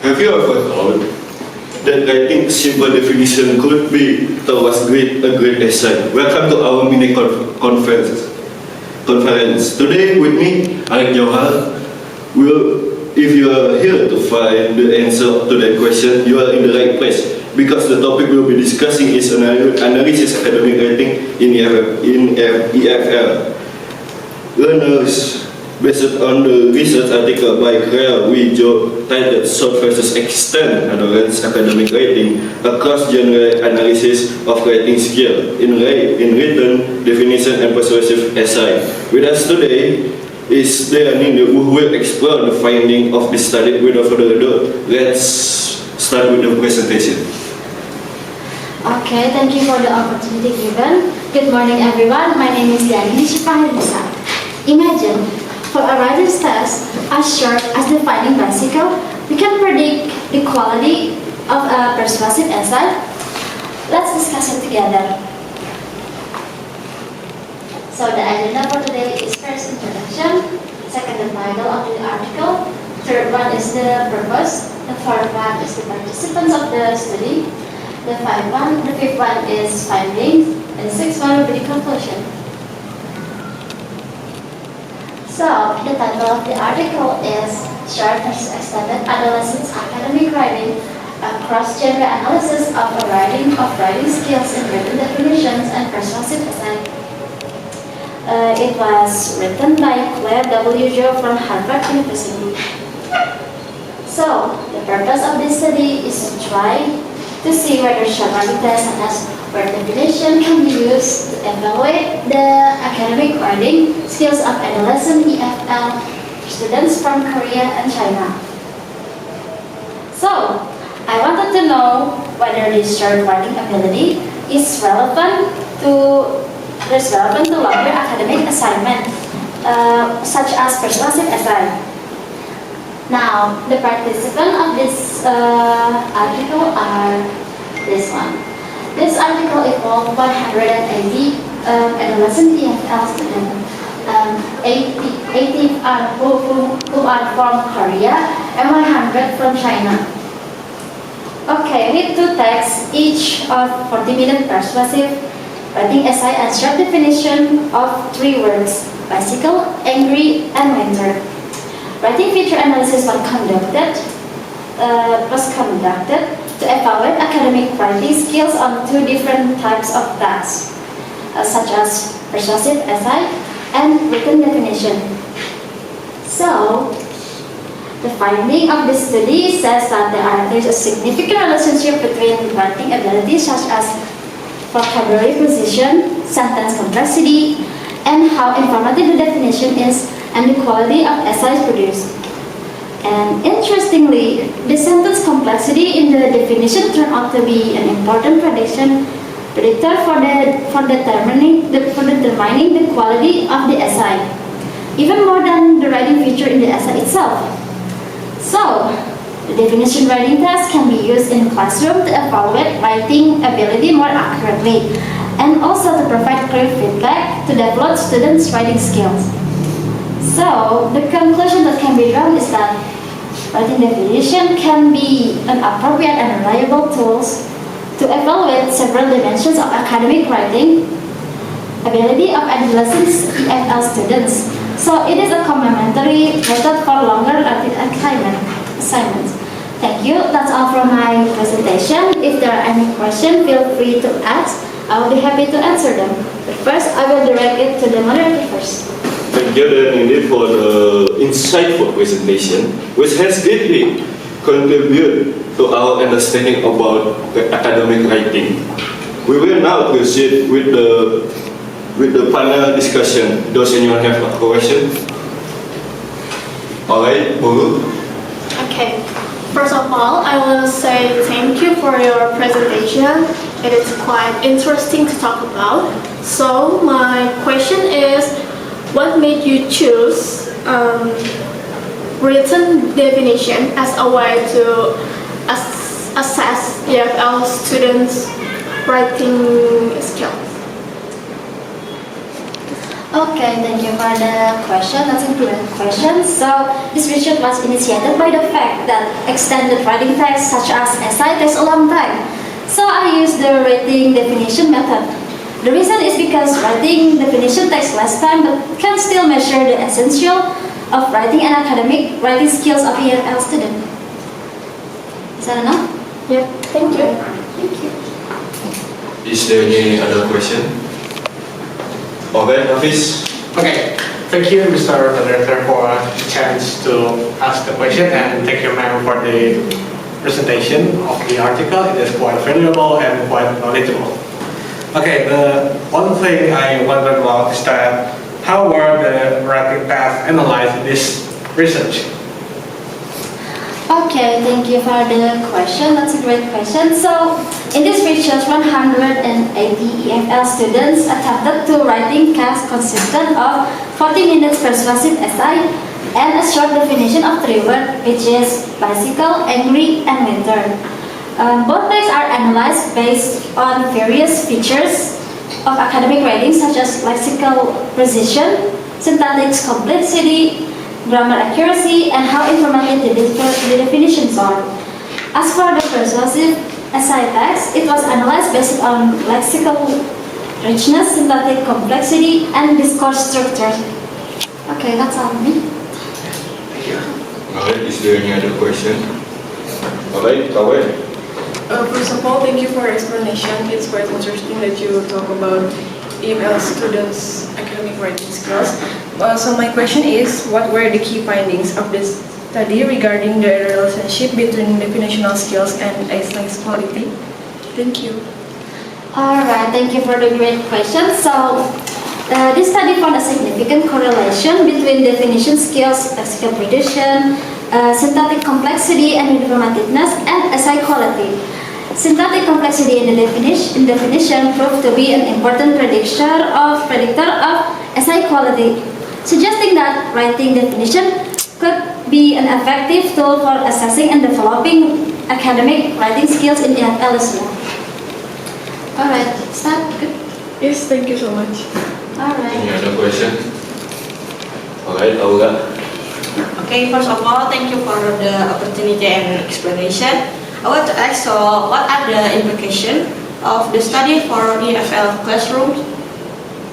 Have you ever thought that writing simple definition could be towards a great essay? Welcome to our mini conference. Today with me, Alec Jawhar. If you are here to find the answer to that question, you are in the right place. Because the topic we'll be discussing is analysis academic writing in EFL. Learners, based on the research article by Creel Wijo titled Short versus Extend Adolescent Academic Writing Across Genre Analysis of Writing Skill in Written, Definition and Persuasive Essay. With us today is Deani who will explore the finding of this study. Without further ado, let's start with the presentation. Okay, thank you for the opportunity given. Good morning everyone, my name is Deani Shifahirisa. Imagine, for a writer's test as short as defining bicycle, we can predict the quality of a persuasive essay. Let's discuss it together. So the agenda for today is first introduction, second the title of the article, third one is the purpose, the fourth one is the participants of the study, the fifth one is findings, and the sixth one will be the conclusion. So the title of the article is Short versus Extended Adolescent Academic Writing Across Genre Analysis of Writing Skills in Written Definitions and Persuasive Essay. It was written by Claire W. Jo from Harvard University. So, the purpose of this study is to try to see whether short writing tests and as word definition can be used to evaluate the academic writing skills of adolescent EFL students from Korea and China. So, I wanted to know whether this short writing ability is relevant to longer academic assignment, such as persuasive essay. Now, the participants of this article are this one. This article involved 180 adolescent EFL students. 80 are who are from Korea and 100 from China. Okay, with two texts, each of 40-minute persuasive writing essay and short definition of 3 words: bicycle, angry, and winter. Writing feature analysis was conducted to evaluate academic writing skills on 2 different types of tasks, such as persuasive essay and written definition. So, the finding of this study says that there is a significant relationship between writing abilities such as vocabulary precision, sentence complexity, and how informative the definition is and the quality of essays produced. And interestingly, the sentence complexity in the definition turned out to be an important predictor for determining the quality of the essay, even more than the writing feature in the essay itself. So, the definition writing test can be used in classroom to evaluate writing ability more accurately and also to provide clear feedback to develop students' writing skills. So, the conclusion that can be drawn is that writing definition can be an appropriate and reliable tool to evaluate several dimensions of academic writing ability of adolescent EFL students. So, it is a complementary method for longer writing assignments. Thank you. That's all from my presentation. If there are any questions, feel free to ask. I will be happy to answer them. But first, I will direct it to the moderator first. Thank you, Deani, for the insightful presentation, which has greatly contributed to our understanding about the academic writing. We will now proceed with the panel discussion. Does anyone have a question? All right, Bulu. Okay, first of all, I want to say thank you for your presentation. It is quite interesting to talk about. So my question is, what made you choose written definition as a way to assess EFL students' writing skills? Okay, thank you for the question. That's a good question. So, this research was initiated by the fact that extended writing text such as essay takes a long time. So, I use the writing definition method. The reason is because writing definition takes less time but can still measure the essential of writing and academic writing skills of EFL student. Is that enough? Yeah, thank you. Thank you. Is there any other question? Okay, Hafiz. Okay, thank you, Mr. Director, for the chance to ask the question, and thank you, ma'am, for the presentation of the article. It is quite valuable and quite knowledgeable. Okay, the one thing I wondered about is that how were the writing paths analyzed in this research? Okay, thank you for the question. That's a great question. So, in this research, 180 EFL students attempted to writing tasks consistent of 40 minutes persuasive essay and a short definition of 3 words, which is bicycle, angry, and winter. Both texts are analyzed based on various features of academic writing, such as lexical precision, syntactic complexity, grammar accuracy, and how informative the definitions are. As for the persuasive essay text, it was analyzed based on lexical richness, syntactic complexity, and discourse structure. Okay, that's all me. Alright, is there any other question? Alright, Kawan. First of all, thank you for your explanation. It's quite interesting that you talk about EFL students' academic writing skills. So my question is, what were the key findings of this study regarding the relationship between definitional skills and essay's quality? Thank you. Alright, thank you for the great question. So, this study found a significant correlation between definition skills, lexical precision, syntactic complexity and informativeness, and essay quality. Syntactic complexity in the definition proved to be an important predictor of essay quality, suggesting that writing definition could be an effective tool for assessing and developing academic writing skills in EFL as well. Alright, is that good? Yes, thank you so much. Alright. Any other question? Alright, Aura. Okay, first of all, thank you for the opportunity and explanation. I want to ask, so what are the implications of the study for EFL classrooms?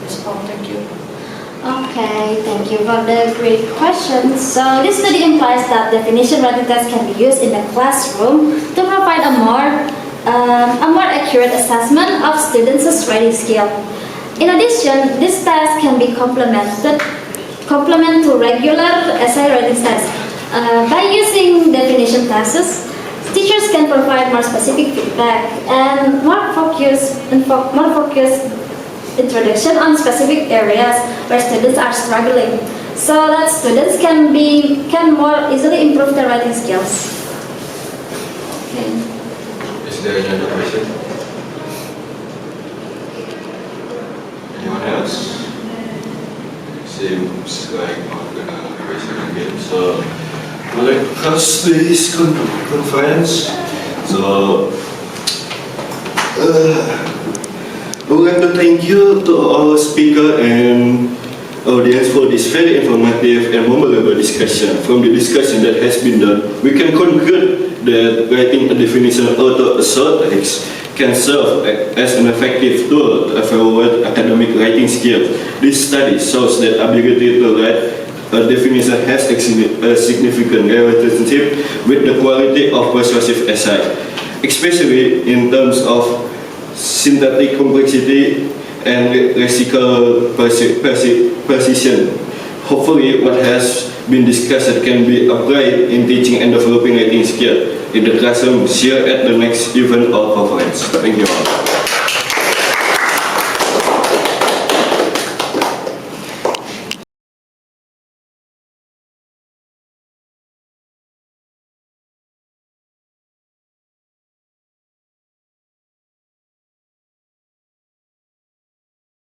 That's all, thank you. Okay, thank you for the great question. So this study implies that definition writing tests can be used in the classroom to provide a more accurate assessment of students' writing skill. In addition, this test can be complement to regular essay writing tests. By using definition tests, teachers can provide more specific feedback and more focused introduction on specific areas where students are struggling, so that students can more easily improve their writing skills. Okay. Is there any other question? Anyone else? Seems like not gonna question again. So, let's close this conference. So, I would like to thank you to our speaker and audience for this very informative and memorable discussion. From the discussion that has been done, we can conclude that writing a definition out of a short text can serve as an effective tool to evaluate academic writing skills. This study shows that ability to write a definition has a significant relationship with the quality of persuasive essay, especially in terms of syntactic complexity and lexical precision. Hopefully, what has been discussed can be applied in teaching and developing writing skills in the classroom. See you at the next event or conference. Thank you all.